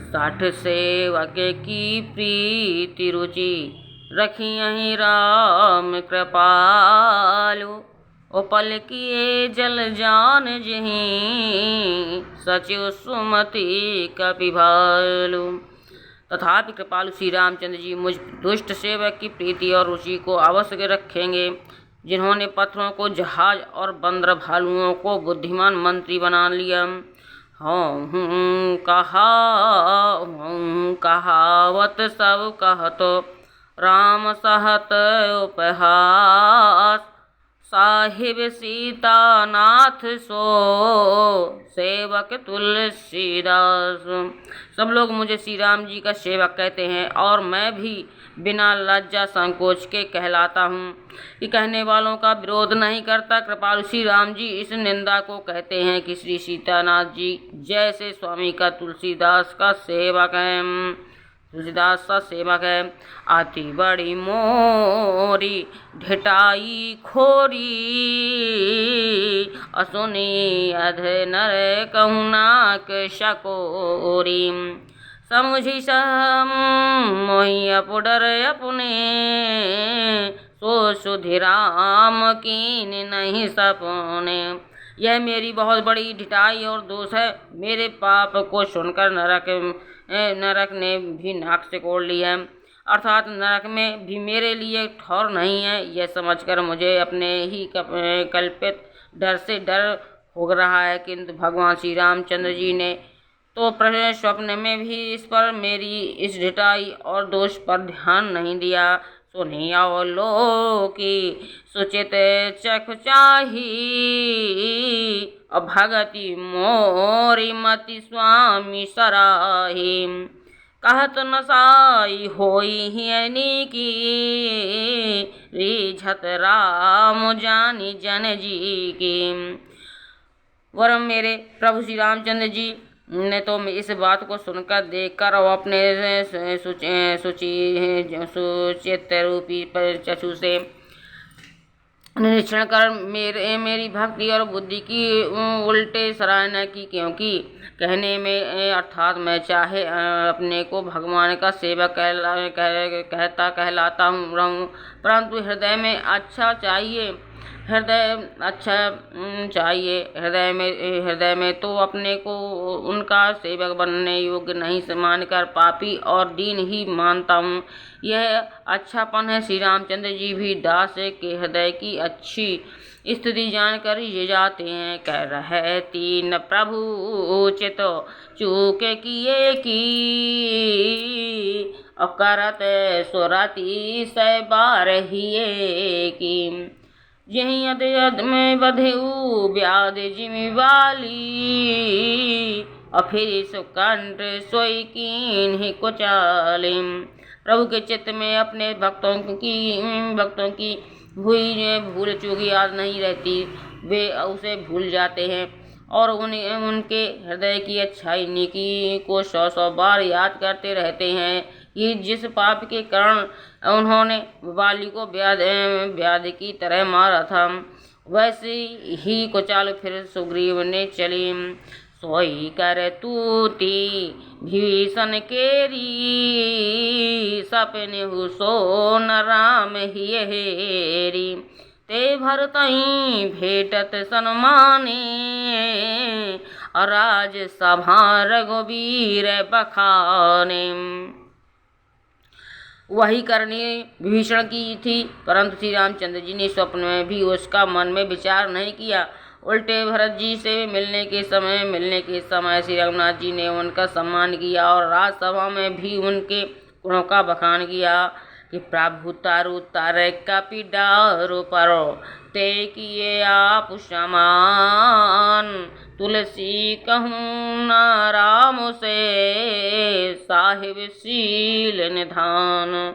60 सेवक की प्रीति रुचि रखी यहीं राम कृपालु। उपल किए जल जान जहीं सचिव सुमति कपिभालु। तथापि कृपालु श्री रामचंद्र जी मुझ दुष्ट सेवक की प्रीति और रुचि को अवश्य रखेंगे, जिन्होंने पत्थरों को जहाज और बंदर भालुओं को बुद्धिमान मंत्री बना लिया। हूँ कहावत सब कहत राम सहत उपहास। साहिब सीतानाथ सो सेवक तुलसीदास। सब लोग मुझे श्री राम जी का सेवक कहते हैं और मैं भी बिना लज्जा संकोच के कहलाता हूँ कि कहने वालों का विरोध नहीं करता। कृपालु श्री राम जी इस निंदा को कहते हैं कि श्री सीतानाथ जी जैसे स्वामी का तुलसीदास का सेवक है, तुलसीदास का सेवक है। अति बड़ी मोरी ढिठाई खोरी असुनी अध नर कहुनाक शकोरी। समुझी सम मोहि अपुडर अपने सो सुधिराम कीन नहीं सपने। यह मेरी बहुत बड़ी ढिठाई और दोष है। मेरे पाप को सुनकर नरक ने भी नाक से कोड़ लिया है, अर्थात नरक में भी मेरे लिए ठौर नहीं है। यह समझकर मुझे अपने ही कल्पित डर से डर हो रहा है, किंतु भगवान श्री रामचंद्र जी ने तो स्वप्न में भी इस पर मेरी इस ढिठाई और दोष पर ध्यान नहीं दिया। सुनियाओ लो की सुचित चख चाही भगति मोरी मति स्वामी सराही। कहत नसाई होई हियनी की रिझत राम जानी जन जी की। वरम मेरे प्रभु श्री रामचंद्र जी ने तो इस बात को सुनकर देखकर और अपने सुचित रूपी चक्षु से निरीक्षण कर मेरी भक्ति और बुद्धि की उल्टे सराहना की, क्योंकि कहने में अर्थात मैं चाहे अपने को भगवान का सेवक कहलाता हूँ, परंतु हृदय में अच्छा चाहिए। हृदय में तो अपने को उनका सेवक बनने योग्य नहीं मानकर पापी और दीन ही मानता हूँ। यह अच्छापन है। श्री रामचंद्र जी भी दास के हृदय की अच्छी स्थिति जानकर ये जाते हैं। कह रहे तीन प्रभु उचित चूक किए की और करत सुरति से बार हिए की। यही अद में बधेऊ ब्याद जिमी वाली और फिर सुकंठ सोई कीन ही कुचाले। प्रभु के चित्त में अपने भक्तों की हुई भूल चूक याद नहीं रहती, वे उसे भूल जाते हैं और उनके हृदय की अच्छाई नेकी को 100 बार याद करते रहते हैं। कि जिस पाप के कारण उन्होंने बाली को ब्याध की तरह मारा था, वैसे ही कुचाल फिर सुग्रीव ने चली। सोई कर तूती भीषण केरी सपने हुसो न राम ही हेरी। ते भरतई भेटत सन्माने राज सभा रघुवीर बखाने। वही करनी विभीषण की थी, परंतु श्री रामचंद्र जी ने स्वप्न में भी उसका मन में विचार नहीं किया। उल्टे भरत जी से मिलने के समय श्री रघुनाथ जी ने उनका सम्मान किया और राजसभा में भी उनके गुणों का बखान किया कि प्रभु तारु तारे कपि डारो परो ते किए आप समान। तुलसी कहूँ न राम से साहिब शील निधान।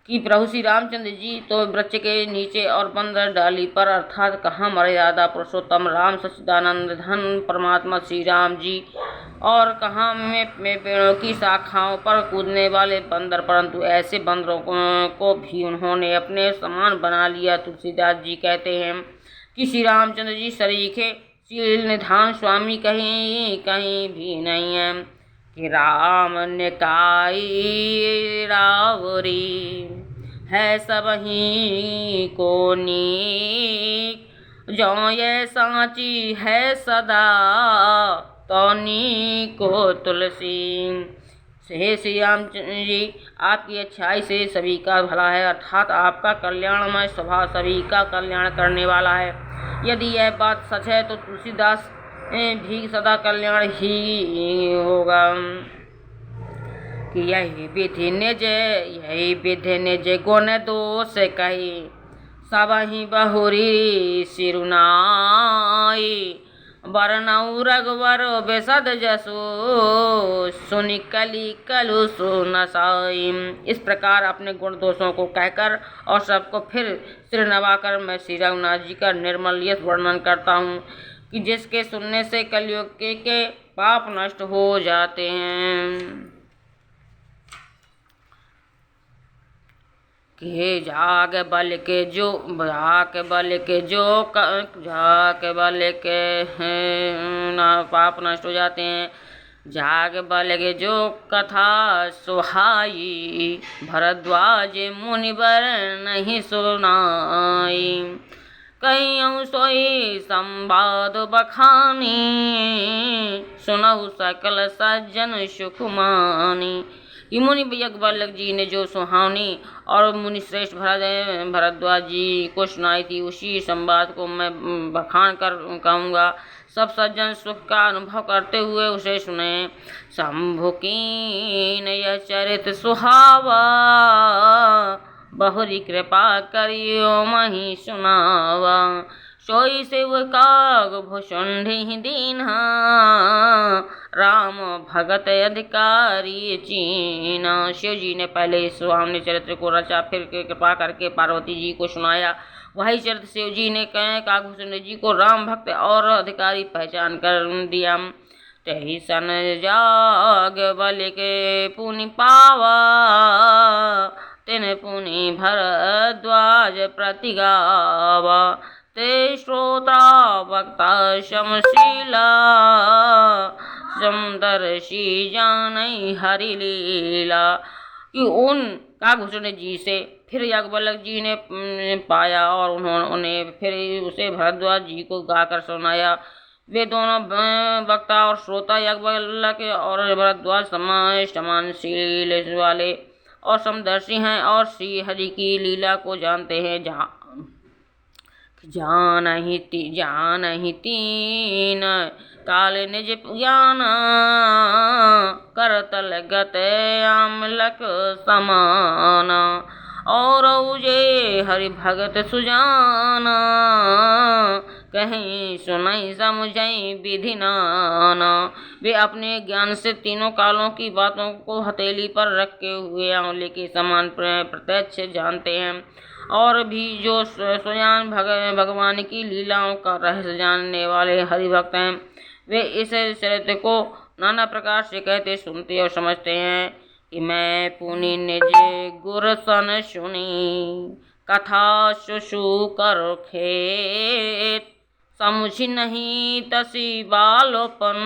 कि प्रभु श्री रामचंद्र जी तो वृक्ष के नीचे और बंदर डाली पर अर्थात कहाँ मर्यादा पुरुषोत्तम राम सच्चिदानंद धन परमात्मा श्री राम जी और कहाँ में पेड़ों की शाखाओं पर कूदने वाले बंदर, परंतु ऐसे बंदरों को भी उन्होंने अपने समान बना लिया। तुलसीदास जी कहते हैं कि श्री रामचंद्र जी सरीखे शील निधान स्वामी कहीं भी नहीं है। कि राम निकाई रावरी है सबही को नीक, जो ये सांची है सदा तो नीको तुलसी। हे श्री राम जी, आपकी अच्छाई से सभी का भला है, अर्थात आपका कल्याणमय स्वभाव सभी का कल्याण करने वाला है। यदि यह बात सच है तो तुलसीदास भी सदा कल्याण ही होगा। कि यही विधि निज गुण दोष कही, सबहि बहुरी सिरुनाई। बरनऊ रघुवर बेसद जसो, सुनि कली कलु सुनसाई। इस प्रकार अपने गुण दोषों को कहकर और सबको फिर सिर नवाकर मैं श्री रघुनाथ जी का निर्मल यश वर्णन करता हूँ कि जिसके सुनने से कलयुग के पाप नष्ट हो जाते हैं। कि जाग बल के जो पाप नष्ट हो जाते हैं। जाग बल के जो कथा सुहाई, भरद्वाज मुनिवर नहीं सुनाई। कहियौ सोई संवाद बखानी, सुनहु सकल सज्जन सुख मानी। कि मुनि यज्ञवल्लभ जी ने जो सुहावनी और मुनि श्रेष्ठ भरद्वाज जी को सुनाई थी, उसी संवाद को मैं बखान कर कहूँगा। सब सज्जन सुख का अनुभव करते हुए उसे सुने। शंभु कीन यह चरित सुहावा, बहुरी कृपा करियो मही सुनावा। सोई शिव काग भुषुंडि दीन्हा, राम भगत अधिकारी चीना। शिव जी ने पहले इस सुहावने चरित्र को रचा, फिर कृपा करके पार्वती जी को सुनाया। वही चरित्र शिव जी ने कागभूषण जी को राम भक्त और अधिकारी पहचान कर दिया। तही सन जाग बल के पुनि पावा, तिन पुनि भरद्वाज प्रति गावा। ते श्रोता वक्ता समशीला, समदर्शी जानई हरि लीला। कि उन कागभूषण जी से फिर याज्ञवल्क्य जी ने पाया और उन्होंने फिर उसे भरद्वाज जी को गाकर सुनाया। वे दोनों वक्ता और श्रोता याज्ञवल्क्य और भरद्वाज समानशील वाले और समदर्शी हैं और श्री हरि की लीला को जानते हैं। जानहि तीन काल निज ज्ञान, करतल गत आमलक समान। और जे हरि भगत सुजाना, कहीं सुनई समझई विधि नाना। वे अपने ज्ञान से तीनों कालों की बातों को हथेली पर रखे हुए आंवले के समान प्रत्यक्ष जानते हैं। और भी जो स्वयं भगवान की लीलाओं का रहस्य जानने वाले हरिभक्त हैं, वे इस चरित्र को नाना प्रकार से कहते, सुनते और समझते हैं। कि मैं पुनि निज गुर सन सुनी, कथा सुषु कर खेत। समुझ नहीं तसी बालोपन,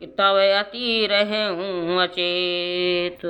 तब अति रहूं अचेत।